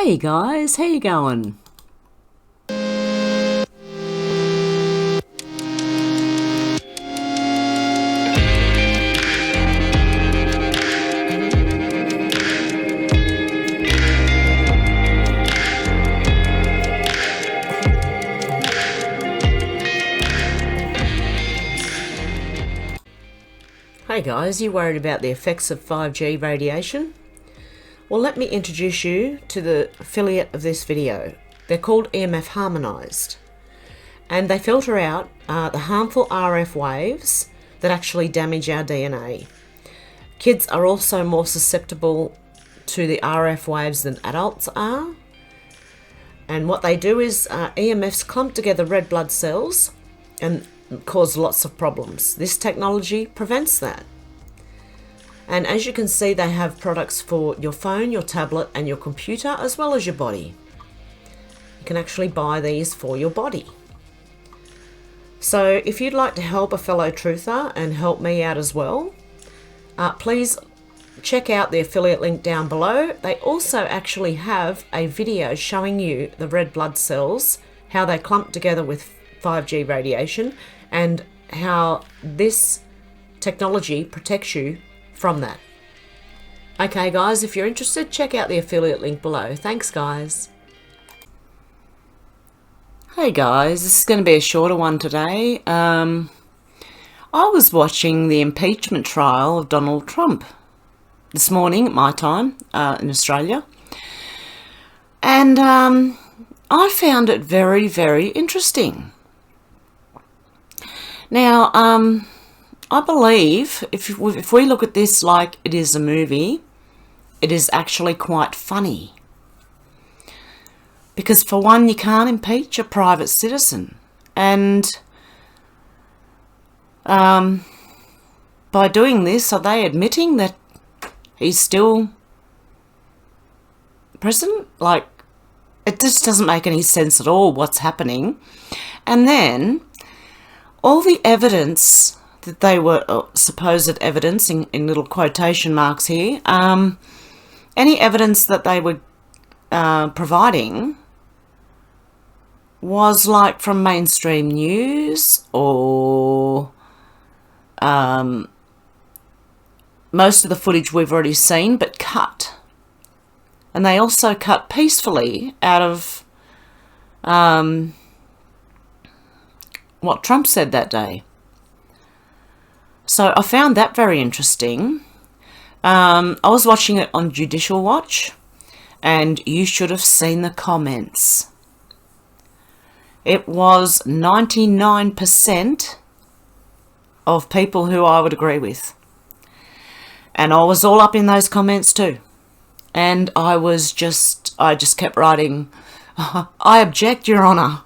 Hey guys, how you going? Hey guys, you worried about the effects of 5G radiation? Well, let me introduce you to the affiliate of this video. They're called EMF Harmonized, and they filter out the harmful RF waves that actually damage our DNA. Kids are also more susceptible to the RF waves than adults are, and what they do is EMFs clump together red blood cells and cause lots of problems. This technology prevents that. And as you can see, they have products for your phone, your tablet and your computer, as well as your body. You can actually buy these for your body. So if you'd like to help a fellow truther and help me out as well, please check out the affiliate link down below. They also actually have a video showing you the red blood cells, how they clump together with 5G radiation, and how this technology protects you from that. Okay guys, if you're interested, check out the affiliate link below. Thanks guys. Hey guys, this is going to be a shorter one today. I was watching the impeachment trial of Donald Trump this morning at my time in Australia, and I found it very, very interesting. Now, I believe if we look at this like it is a movie, it is actually quite funny. Because for one, you can't impeach a private citizen. And by doing this, are they admitting that he's still president? Like, it just doesn't make any sense at all what's happening. And then all the evidence that they were, supposed evidence in little quotation marks here, any evidence that they were providing was like from mainstream news or most of the footage we've already seen, but cut. And they also cut peacefully out of what Trump said that day. So I found that very interesting. I was watching it on Judicial Watch, and you should have seen the comments. It was 99% of people who I would agree with. And I was all up in those comments too. And I just kept writing, I object, Your Honour.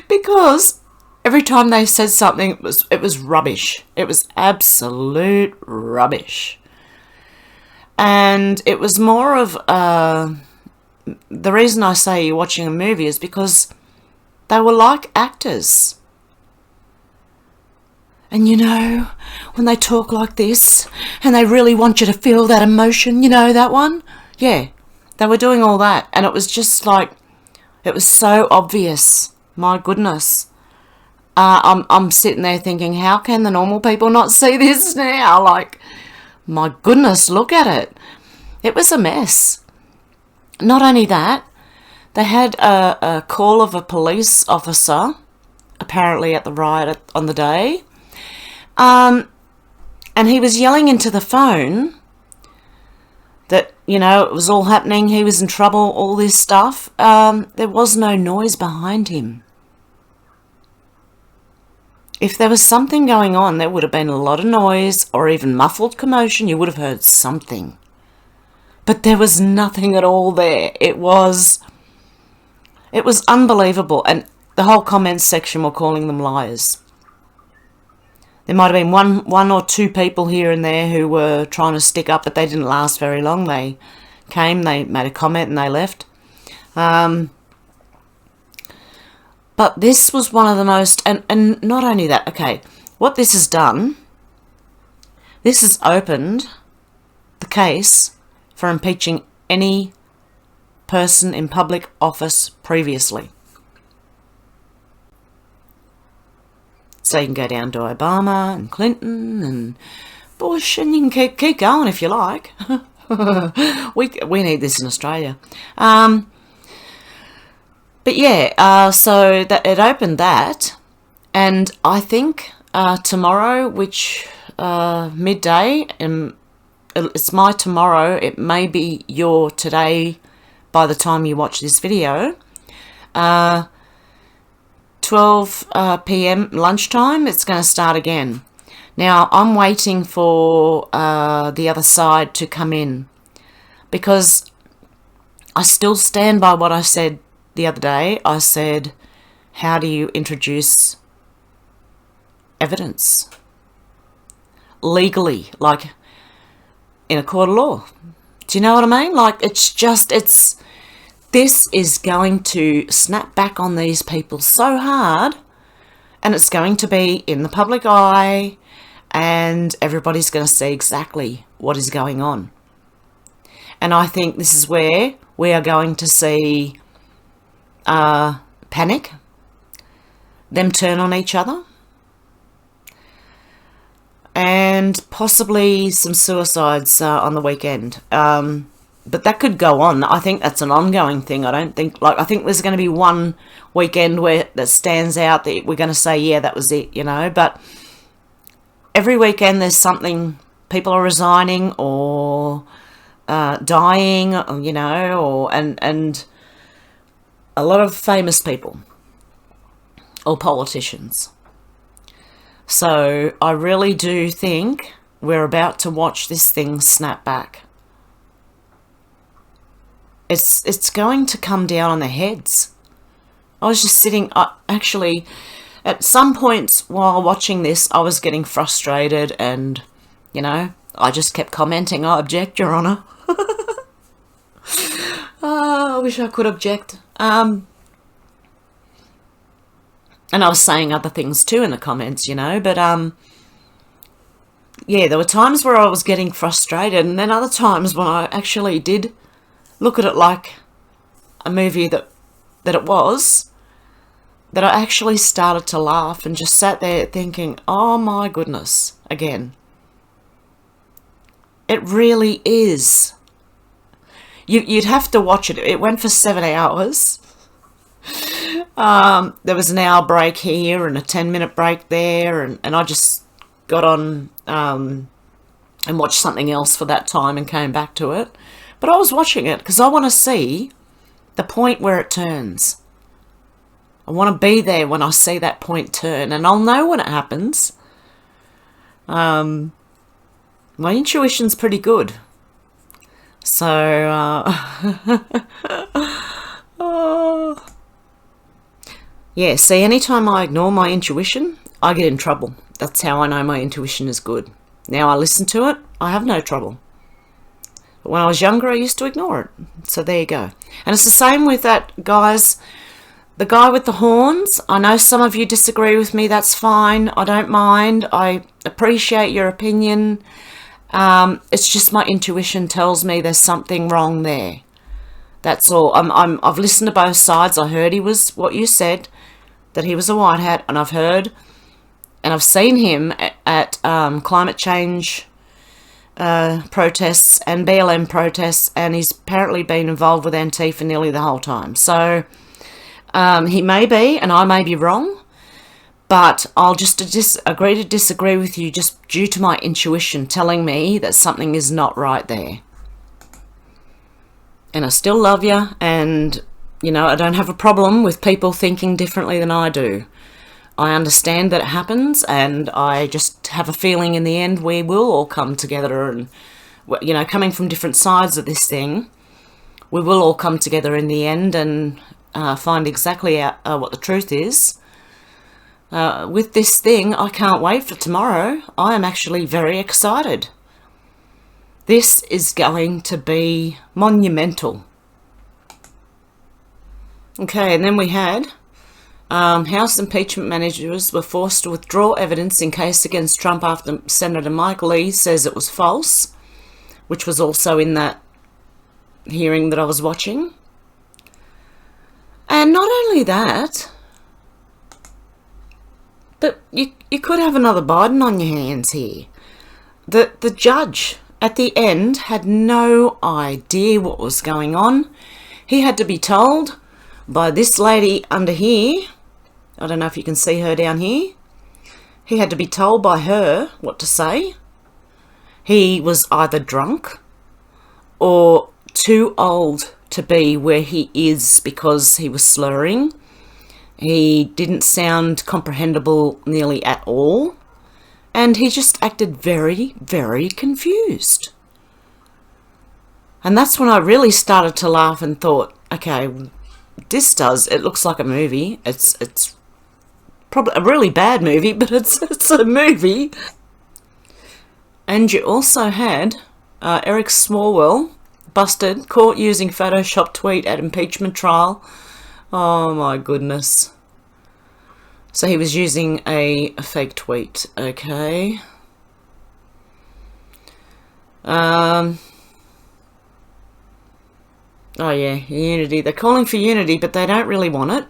Because every time they said something, it was rubbish. It was absolute rubbish. And it was more of the reason I say you're watching a movie is because they were like actors. And you know, when they talk like this and they really want you to feel that emotion, you know that one? Yeah, they were doing all that. And it was just like, it was so obvious. My goodness. I'm sitting there thinking, how can the normal people not see this now? Like, my goodness, look at it. It was a mess. Not only that, they had a call of a police officer, apparently at the riot on the day, and he was yelling into the phone that, you know, it was all happening, he was in trouble, all this stuff. There was no noise behind him. If there was something going on, there would have been a lot of noise or even muffled commotion. You would have heard something. But there was nothing at all there. It was unbelievable. And the whole comments section were calling them liars. There might have been one or two people here and there who were trying to stick up, but they didn't last very long. They came, they made a comment and they left. But this was one of the most, and not only that, okay, what this has done, this has opened the case for impeaching any person in public office previously. So you can go down to Obama and Clinton and Bush, and you can keep going if you like. we need this in Australia. But yeah, so that it opened that, and I think tomorrow, which midday, and it's my tomorrow, it may be your today by the time you watch this video, 12 p.m. lunchtime, it's going to start again. Now, I'm waiting for the other side to come in, because I still stand by what I said the other day. I said, how do you introduce evidence legally, like in a court of law? Do you know what I mean? Like, this is going to snap back on these people so hard, and it's going to be in the public eye, and everybody's going to see exactly what is going on. And I think this is where we are going to see panic, them turn on each other, and possibly some suicides on the weekend. But that could go on. I think that's an ongoing thing. I think there's going to be one weekend where that stands out that we're going to say, yeah, that was it, you know. But every weekend there's something. People are resigning or dying, you know, and a lot of famous people or politicians. So I really do think we're about to watch this thing snap back. It's going to come down on their heads. I was just sitting, actually, at some points while watching this, I was getting frustrated, and, you know, I just kept commenting, I object, Your Honour. I wish I could object. And I was saying other things too in the comments, you know, but yeah, there were times where I was getting frustrated, and then other times when I actually did look at it like a movie that it was, that I actually started to laugh and just sat there thinking, oh my goodness, again. It really is. You'd have to watch it. It went for 7 hours. There was an hour break here and a 10-minute break there, and I just got on and watched something else for that time and came back to it. But I was watching it because I want to see the point where it turns. I want to be there when I see that point turn, and I'll know when it happens. My intuition's pretty good. So, yeah, see, anytime I ignore my intuition, I get in trouble. That's how I know my intuition is good. Now I listen to it, I have no trouble. But when I was younger, I used to ignore it. So there you go. And it's the same with that, guys. The guy with the horns, I know some of you disagree with me. That's fine. I don't mind. I appreciate your opinion. It's just my intuition tells me there's something wrong there. That's all. I've listened to both sides. I heard he was what you said, that he was a white hat, and I've heard, and I've seen him at climate change protests and BLM protests, and he's apparently been involved with Antifa nearly the whole time. So he may be, and I may be wrong, but I'll just agree to disagree with you just due to my intuition telling me that something is not right there. And I still love you, and, you know, I don't have a problem with people thinking differently than I do. I understand that it happens, and I just have a feeling in the end we will all come together, and, you know, coming from different sides of this thing, we will all come together in the end and find exactly what the truth is. With this thing, I can't wait for tomorrow. I am actually very excited. This is going to be monumental. Okay, and then we had House impeachment managers were forced to withdraw evidence in case against Trump after Senator Mike Lee says it was false, which was also in that hearing that I was watching. And not only that, but you could have another Biden on your hands here. The judge at the end had no idea what was going on. He had to be told by this lady under here. I don't know if you can see her down here. He had to be told by her what to say. He was either drunk or too old to be where he is because he was slurring. He didn't sound comprehensible nearly at all. And he just acted very, very confused. And that's when I really started to laugh and thought, okay, it looks like a movie. It's probably a really bad movie, but it's a movie. And you also had Eric Smallwell busted, caught using Photoshop tweet at impeachment trial. Oh my goodness. So he was using a fake tweet, okay. Oh yeah, unity. They're calling for unity, but they don't really want it.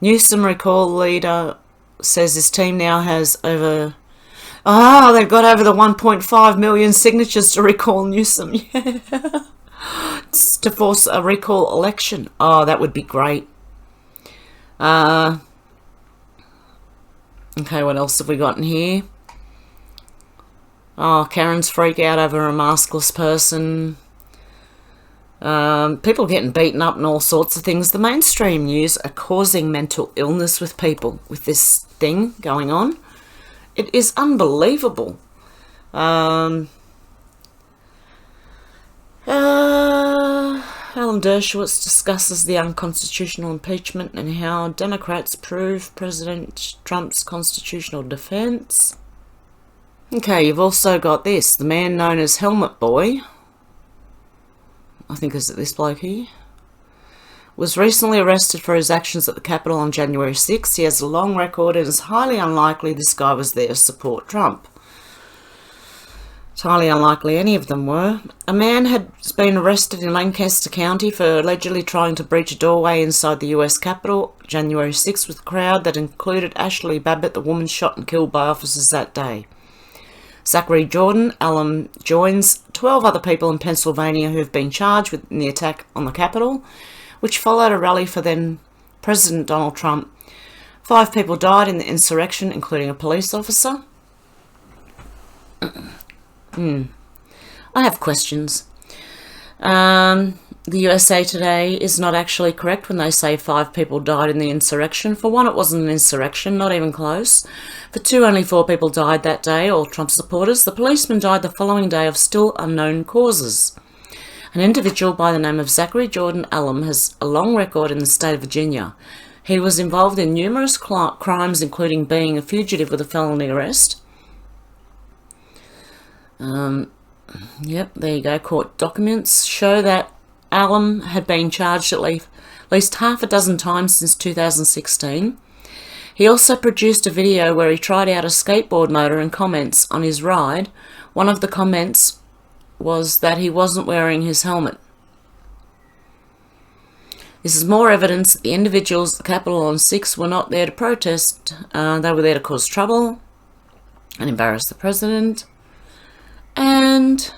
Newsom recall leader says his team now has over... Oh, they've got over the 1.5 million signatures to recall Newsom. Yeah. To force a recall election. Oh, that would be great. Okay, what else have we got in here? Oh, Karen's freak out over a maskless person. People getting beaten up and all sorts of things. The mainstream news are causing mental illness with people with this thing going on. It is unbelievable. Alan Dershowitz discusses the unconstitutional impeachment and how Democrats prove President Trump's constitutional defense. Okay, you've also got this. The man known as Helmet Boy, I think is it this bloke here, was recently arrested for his actions at the Capitol on January 6th. He has a long record and it's highly unlikely this guy was there to support Trump. It's highly unlikely any of them were. A man had been arrested in Lancaster County for allegedly trying to breach a doorway inside the US Capitol January 6th with a crowd that included Ashley Babbitt, the woman shot and killed by officers that day. Zachary Jordan Allen joins 12 other people in Pennsylvania who have been charged with the attack on the Capitol, which followed a rally for then President Donald Trump. 5 people died in the insurrection, including a police officer. I have questions. The USA Today is not actually correct when they say 5 people died in the insurrection. For one, it wasn't an insurrection, not even close. For 2, only 4 people died that day, all Trump supporters. The policeman died the following day of still unknown causes. An individual by the name of Zachary Jordan Allen has a long record in the state of Virginia. He was involved in numerous crimes, including being a fugitive with a felony arrest. Yep, there you go. Court documents show that Allen had been charged at least half a dozen times since 2016. He also produced a video where he tried out a skateboard motor and comments on his ride. One of the comments was that he wasn't wearing his helmet. This is more evidence that the individuals at the Capitol on 6 were not there to protest. They were there to cause trouble and embarrass the president. And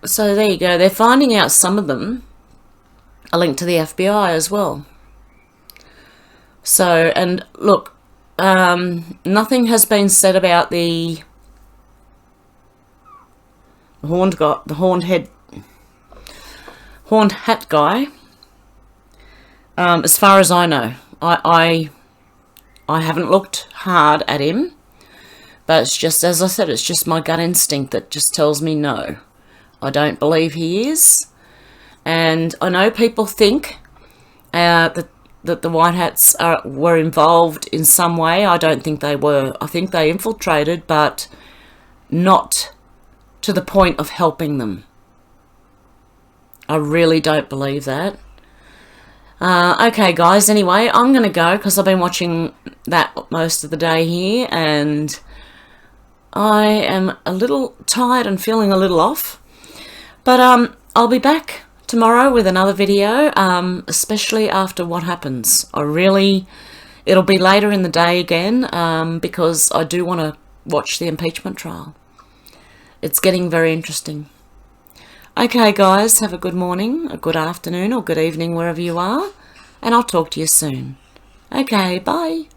so there you go. They're finding out some of them are linked to the FBI as well. So, and look, nothing has been said about the horned hat guy. As far as I know, I haven't looked hard at him. But it's just, as I said, it's just my gut instinct that just tells me no. I don't believe he is. And I know people think that the White Hats were involved in some way. I don't think they were. I think they infiltrated, but not to the point of helping them. I really don't believe that. Okay, guys, anyway, I'm going to go because I've been watching that most of the day here, and I am a little tired and feeling a little off, but I'll be back tomorrow with another video, especially after what happens. It'll be later in the day again, because I do want to watch the impeachment trial. It's getting very interesting. Okay, guys, have a good morning, a good afternoon, or good evening, wherever you are, and I'll talk to you soon. Okay, bye.